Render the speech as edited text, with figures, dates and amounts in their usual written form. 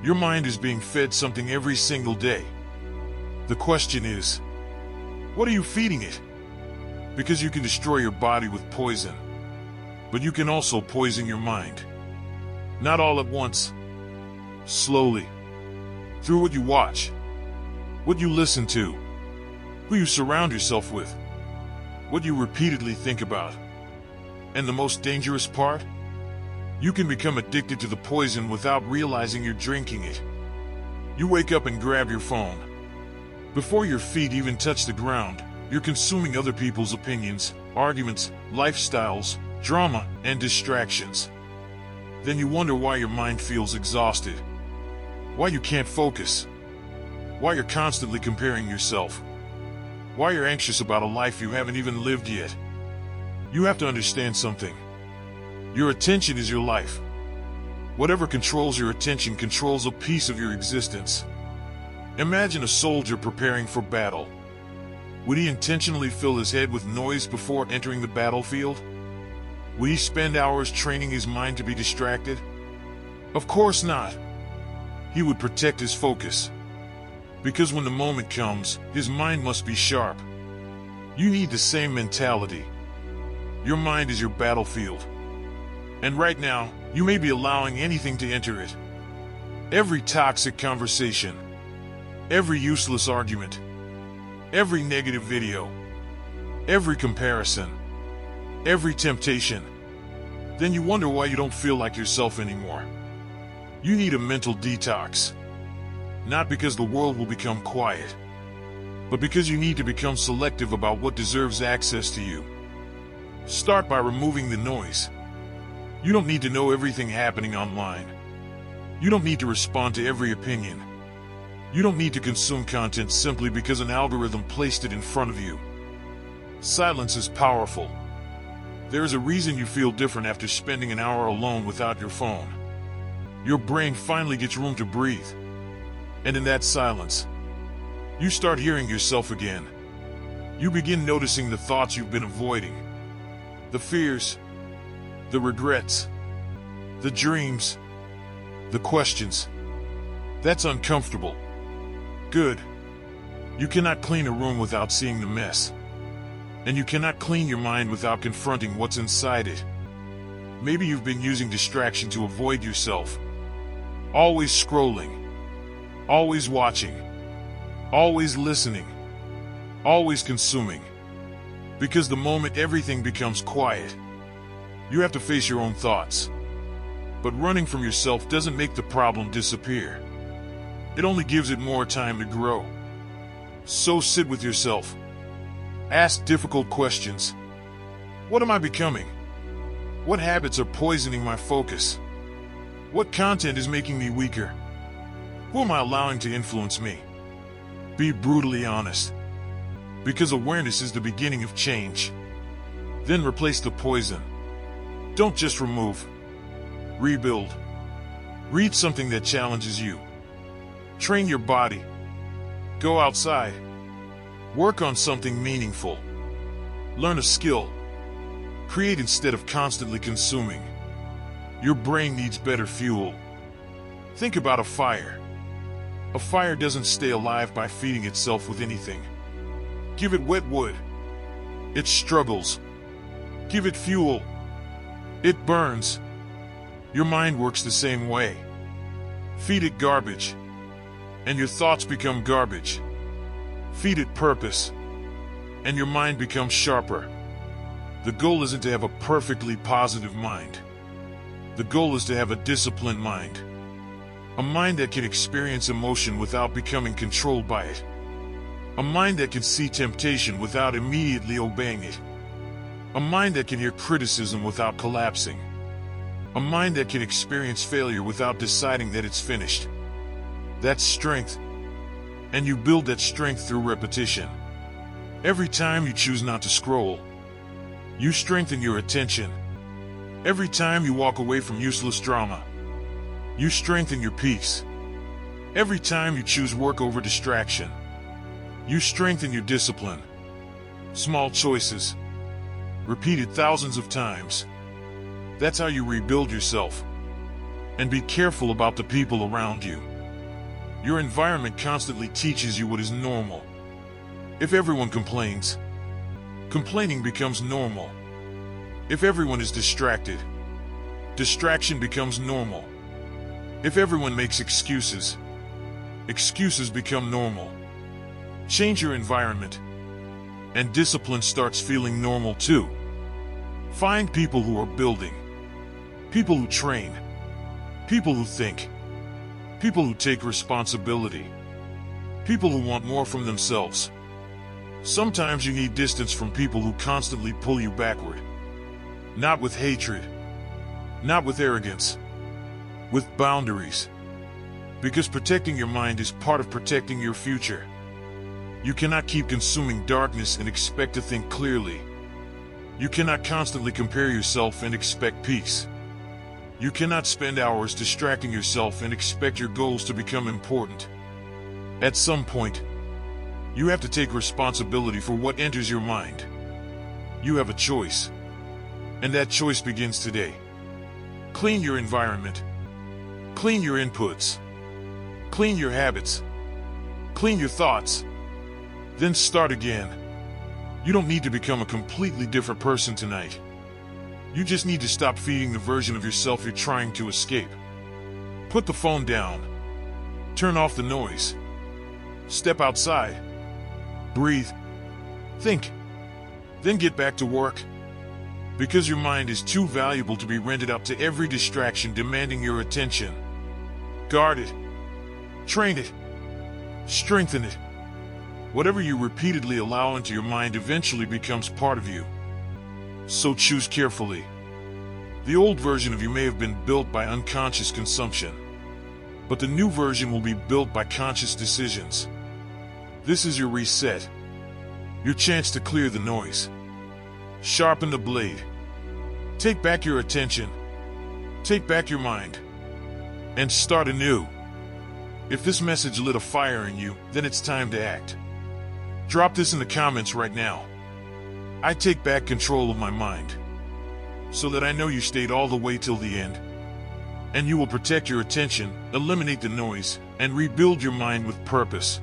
Your mind is being fed something every single day. The question is, what are you feeding it? Because you can destroy your body with poison, but you can also poison your mind. Not all at once. Slowly. Through what you watch, what you listen to, who you surround yourself with, what you repeatedly think about. And the most dangerous part? You can become addicted to the poison without realizing you're drinking it. You wake up and grab your phone. Before your feet even touch the ground, you're consuming other people's opinions, arguments, lifestyles, drama, and distractions. Then you wonder why your mind feels exhausted, why you can't focus, why you're constantly comparing yourself, why you're anxious about a life you haven't even lived yet. You have to understand something. Your attention is your life. Whatever controls your attention controls a piece of your existence. Imagine a soldier preparing for battle. Would he intentionally fill his head with noise before entering the battlefield? Would he spend hours training his mind to be distracted? Of course not. He would protect his focus. Because when the moment comes, his mind must be sharp. You need the same mentality. Your mind is your battlefield. And right now, you may be allowing anything to enter it. Every toxic conversation, every useless argument, every negative video, every comparison, every temptation. Then you wonder why you don't feel like yourself anymore. You need a mental detox. Not because the world will become quiet, but because you need to become selective about what deserves access to you. Start by removing the noise. You don't need to know everything happening online. You don't need to respond to every opinion. You don't need to consume content simply because an algorithm placed it in front of you. Silence is powerful. There is a reason you feel different after spending an hour alone without your phone. Your brain finally gets room to breathe. And in that silence, you start hearing yourself again. You begin noticing the thoughts you've been avoiding. The fears, the regrets, the dreams, the questions. That's uncomfortable. Good. You cannot clean a room without seeing the mess. And you cannot clean your mind without confronting what's inside it. Maybe you've been using distraction to avoid yourself. Always scrolling. Always watching. Always listening. Always consuming. Because the moment everything becomes quiet, you have to face your own thoughts. But running from yourself doesn't make the problem disappear. It only gives it more time to grow. So sit with yourself. Ask difficult questions. What am I becoming? What habits are poisoning my focus? What content is making me weaker? Who am I allowing to influence me? Be brutally honest. Because awareness is the beginning of change. Then replace the poison. Don't just remove. Rebuild. Read something that challenges you. Train your body. Go outside. Work on something meaningful. Learn a skill. Create instead of constantly consuming. Your brain needs better fuel. Think about a fire. A fire doesn't stay alive by feeding itself with anything. Give it wet wood. It struggles. Give it fuel. It burns. Your mind works the same way. Feed it garbage, and your thoughts become garbage. Feed it purpose, and your mind becomes sharper. The goal isn't to have a perfectly positive mind. The goal is to have a disciplined mind. A mind that can experience emotion without becoming controlled by it. A mind that can see temptation without immediately obeying it. A mind that can hear criticism without collapsing. A mind that can experience failure without deciding that it's finished. That's strength. And you build that strength through repetition. Every time you choose not to scroll, you strengthen your attention. Every time you walk away from useless drama, you strengthen your peace. Every time you choose work over distraction, you strengthen your discipline. Small choices, repeated thousands of times. That's how you rebuild yourself. And be careful about the people around you. Your environment constantly teaches you what is normal. If everyone complains, complaining becomes normal. If everyone is distracted, distraction becomes normal. If everyone makes excuses, excuses become normal. Change your environment, and discipline starts feeling normal too. Find people who are building, people who train, people who think, people who take responsibility, people who want more from themselves. Sometimes you need distance from people who constantly pull you backward. Not with hatred, not with arrogance, with boundaries. Because protecting your mind is part of protecting your future. You cannot keep consuming darkness and expect to think clearly. You cannot constantly compare yourself and expect peace. You cannot spend hours distracting yourself and expect your goals to become important. At some point, you have to take responsibility for what enters your mind. You have a choice, and that choice begins today. Clean your environment. Clean your inputs. Clean your habits. Clean your thoughts. Then start again. You don't need to become a completely different person tonight. You just need to stop feeding the version of yourself you're trying to escape. Put the phone down. Turn off the noise. Step outside. Breathe. Think. Then get back to work. Because your mind is too valuable to be rented out to every distraction demanding your attention. Guard it. Train it. Strengthen it. Whatever you repeatedly allow into your mind eventually becomes part of you. So choose carefully. The old version of you may have been built by unconscious consumption, but the new version will be built by conscious decisions. This is your reset, your chance to clear the noise. Sharpen the blade. Take back your attention. Take back your mind. And start anew. If this message lit a fire in you, then it's time to act. Drop this in the comments right now. I take back control of my mind, so that I know you stayed all the way till the end. And you will protect your attention, eliminate the noise, and rebuild your mind with purpose.